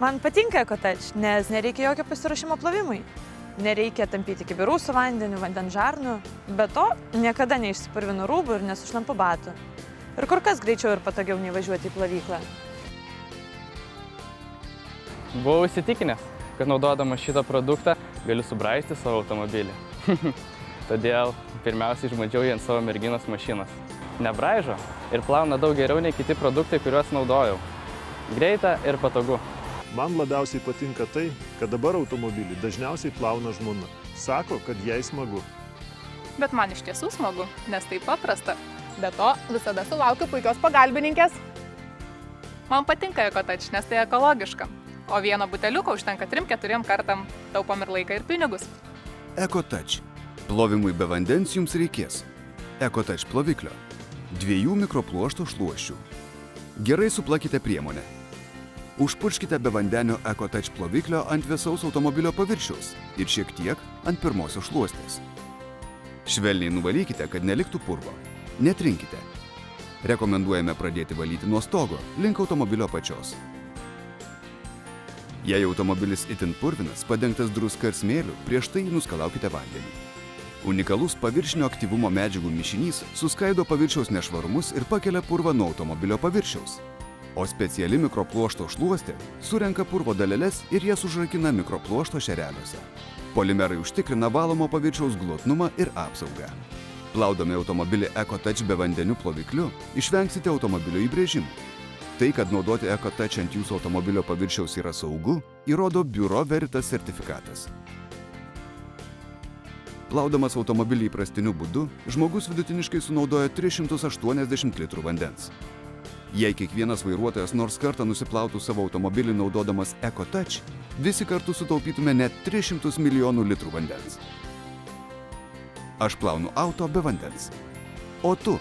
Man patinka EcoTouch, nes nereikia jokio pasiruošimo plovimui. Nereikia tampyti kibirų su vandeniu, vandens žarnų. Be to, niekada neišsipurvinu rūbų ir nesušlampu batų. Ir kur kas greičiau ir patogiau nei važiuoti į plovyklą. Buvau įsitikinęs, kad naudodamas šitą produktą galiu subraižyti savo automobilį. Todėl pirmiausia išbandžiau jį ant savo merginos mašinos. Nebraižo ir plauna daug geriau nei kiti produktai, kuriuos naudojau. Greita ir patogu. Man labiausiai patinka tai, kad dabar automobilį dažniausiai plauna žmona. Sako, kad jai smagu. Bet man iš tiesų smagu, nes tai paprasta. Be to, visada sulaukiu puikios pagalbininkės. Man patinka EcoTouch, nes tai ekologiška. O vieno buteliuko užtenka 3-4 kartam. Taupom ir laiką, ir pinigus. EcoTouch. Plovimui be vandens jums reikės EcoTouch ploviklio 2 mikropluošto šluosčių. Gerai suplakite priemonę. Užpurškite be vandenio EcoTouch ploviklio ant vėsaus automobilio paviršiaus ir šiek tiek ant pirmosios šluostės. Švelniai nuvalykite, kad neliktų purvo. Netrinkite. Rekomenduojame pradėti valyti nuo stogo link automobilio apačios. Jei automobilis itin purvinas, padengtas druska ir smėliu, prieš tai nuskalaukite vandenį. Unikalus paviršinio aktyvumo medžiagų mišinys suskaido paviršiaus nešvarumus ir pakelia purvą nuo automobilio paviršiaus. O speciali mikropluošto šluostė surenka purvo daleles ir jas užrakina mikropluošto šereliuose. Polimerai užtikrina valomo paviršiaus glotnumą ir apsaugą. Plaudami automobilį EcoTouch be vandeniu plovikliu, išvengsite automobilio įbrėžimų. Tai, kad naudoti EcoTouch ant jūsų automobilio paviršiaus yra saugu, įrodo Bureau Veritas sertifikatas. Plaudamas automobilį įprastiniu būdu, žmogus vidutiniškai sunaudoja 380 litrų vandens. Jei kiekvienas vairuotojas nors kartą nusiplautų savo automobilį naudodamas EcoTouch, visi kartu sutaupytume net 300 milijonų litrų vandens. Aš plaunu auto be vandens. O tu?